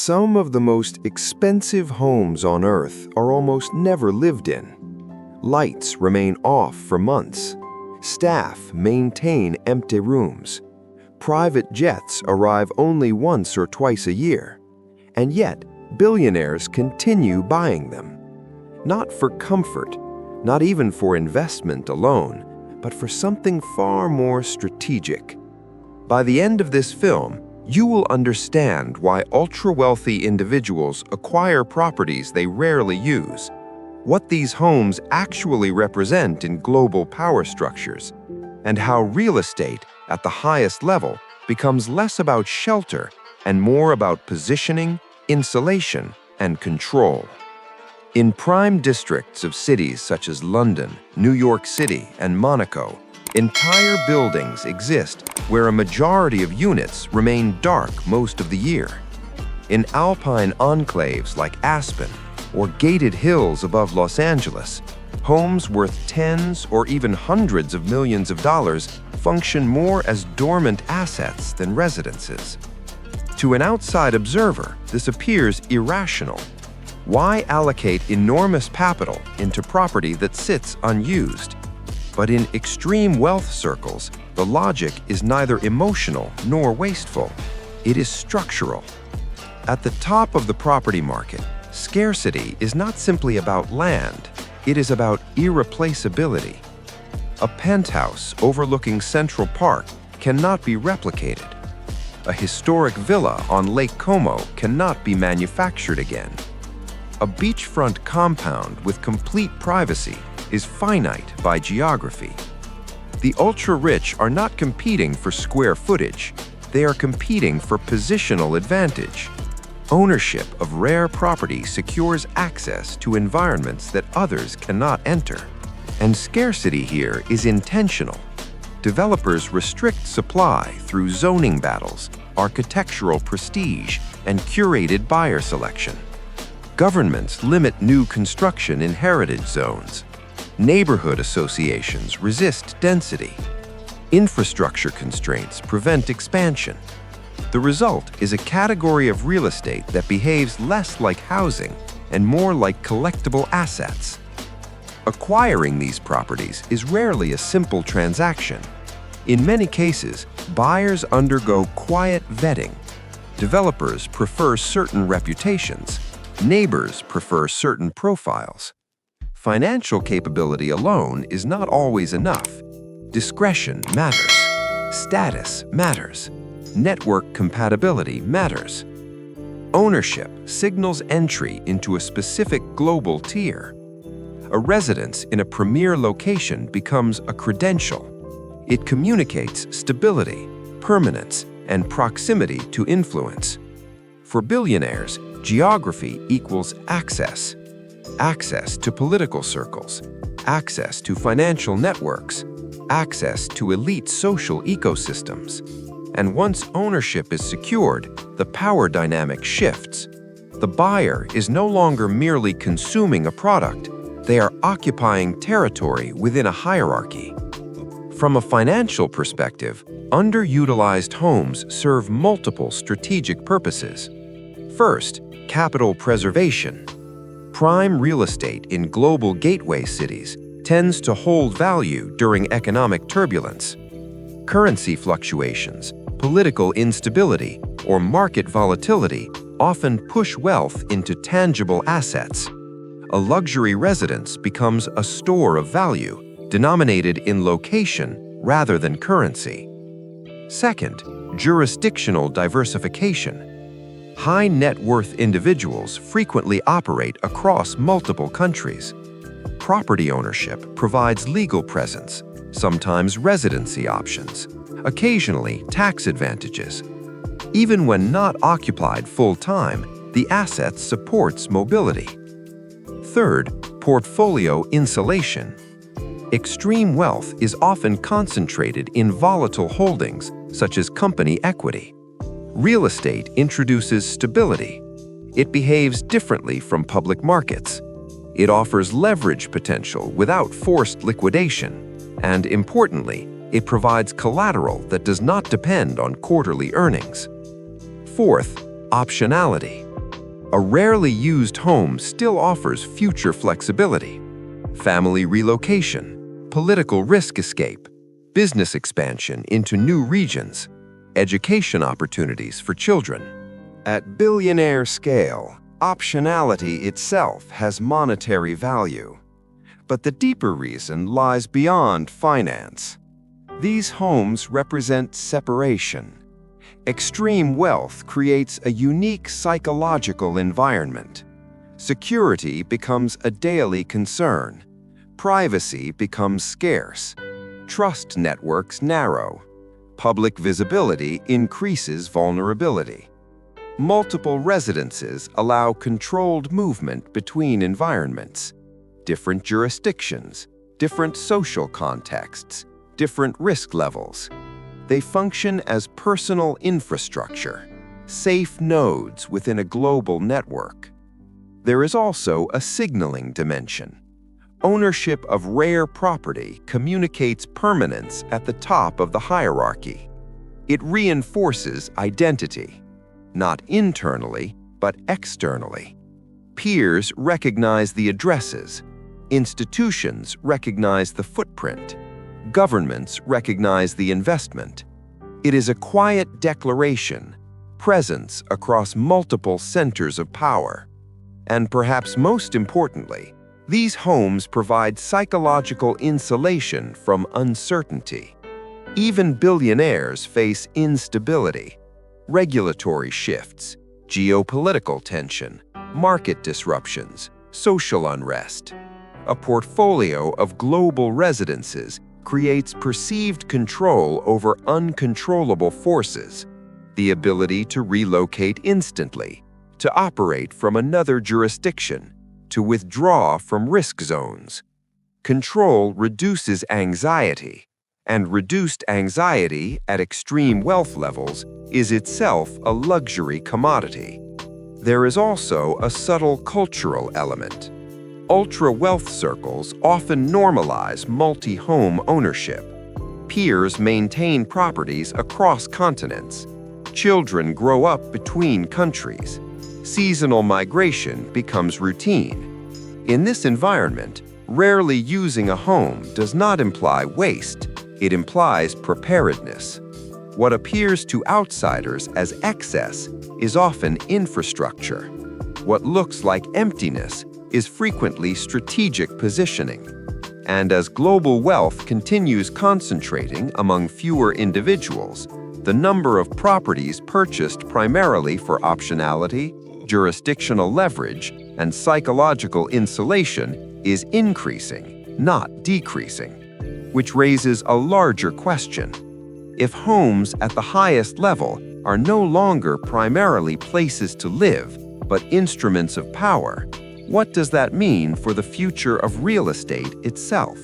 Some of the most expensive homes on Earth are almost never lived in. Lights remain off for months. Staff maintain empty rooms. Private jets arrive only once or twice a year. And yet, billionaires continue buying them. Not for comfort, not even for investment alone, but for something far more strategic. By the end of this film, you will understand why ultra-wealthy individuals acquire properties they rarely use, what these homes actually represent in global power structures, and how real estate at the highest level becomes less about shelter and more about positioning, insulation, and control. In prime districts of cities such as London, New York City, and Monaco, entire buildings exist where a majority of units remain dark most of the year. In alpine enclaves like Aspen or gated hills above Los Angeles, homes worth tens or even hundreds of millions of dollars function more as dormant assets than residences. To an outside observer, this appears irrational. Why allocate enormous capital into property that sits unused? But in extreme wealth circles, the logic is neither emotional nor wasteful. It is structural. At the top of the property market, scarcity is not simply about land, it is about irreplaceability. A penthouse overlooking Central Park cannot be replicated. A historic villa on Lake Como cannot be manufactured again. A beachfront compound with complete privacy is finite by geography. The ultra-rich are not competing for square footage, they are competing for positional advantage. Ownership of rare property secures access to environments that others cannot enter. And scarcity here is intentional. Developers restrict supply through zoning battles, architectural prestige, and curated buyer selection. Governments limit new construction in heritage zones. Neighborhood associations resist density. Infrastructure constraints prevent expansion. The result is a category of real estate that behaves less like housing and more like collectible assets. Acquiring these properties is rarely a simple transaction. In many cases, buyers undergo quiet vetting. Developers prefer certain reputations. Neighbors prefer certain profiles. Financial capability alone is not always enough. Discretion matters. Status matters. Network compatibility matters. Ownership signals entry into a specific global tier. A residence in a premier location becomes a credential. It communicates stability, permanence, and proximity to influence. For billionaires, geography equals access. Access to political circles, access to financial networks, access to elite social ecosystems. And once ownership is secured, the power dynamic shifts. The buyer is no longer merely consuming a product, they are occupying territory within a hierarchy. From a financial perspective, underutilized homes serve multiple strategic purposes. First, capital preservation. Prime real estate in global gateway cities tends to hold value during economic turbulence. Currency fluctuations, political instability, or market volatility often push wealth into tangible assets. A luxury residence becomes a store of value, denominated in location rather than currency. Second, jurisdictional diversification. High net worth individuals frequently operate across multiple countries. Property ownership provides legal presence, sometimes residency options, occasionally tax advantages. Even when not occupied full-time, the asset supports mobility. Third, portfolio insulation. Extreme wealth is often concentrated in volatile holdings, such as company equity. Real estate introduces stability. It behaves differently from public markets. It offers leverage potential without forced liquidation. And importantly, it provides collateral that does not depend on quarterly earnings. Fourth, optionality. A rarely used home still offers future flexibility, family relocation, political risk escape, business expansion into new regions, education opportunities for children. At billionaire scale, optionality itself has monetary value. But the deeper reason lies beyond finance. These homes represent separation. Extreme wealth creates a unique psychological environment. Security becomes a daily concern. Privacy becomes scarce. Trust networks narrow. Public visibility increases vulnerability. Multiple residences allow controlled movement between environments. Different jurisdictions, different social contexts, different risk levels. They function as personal infrastructure, safe nodes within a global network. There is also a signaling dimension. Ownership of rare property communicates permanence at the top of the hierarchy. It reinforces identity, not internally, but externally. Peers recognize the addresses. Institutions recognize the footprint. Governments recognize the investment. It is a quiet declaration, presence across multiple centers of power. And perhaps most importantly, these homes provide psychological insulation from uncertainty. Even billionaires face instability, regulatory shifts, geopolitical tension, market disruptions, social unrest. A portfolio of global residences creates perceived control over uncontrollable forces, the ability to relocate instantly, to operate from another jurisdiction, to withdraw from risk zones. Control reduces anxiety, and reduced anxiety at extreme wealth levels is itself a luxury commodity. There is also a subtle cultural element. Ultra-wealth circles often normalize multi-home ownership. Peers maintain properties across continents. Children grow up between countries. Seasonal migration becomes routine. In this environment, rarely using a home does not imply waste. It implies preparedness. What appears to outsiders as excess is often infrastructure. What looks like emptiness is frequently strategic positioning. And as global wealth continues concentrating among fewer individuals, the number of properties purchased primarily for optionality, jurisdictional leverage, and psychological insulation is increasing, not decreasing. Which raises a larger question. If homes at the highest level are no longer primarily places to live, but instruments of power, what does that mean for the future of real estate itself?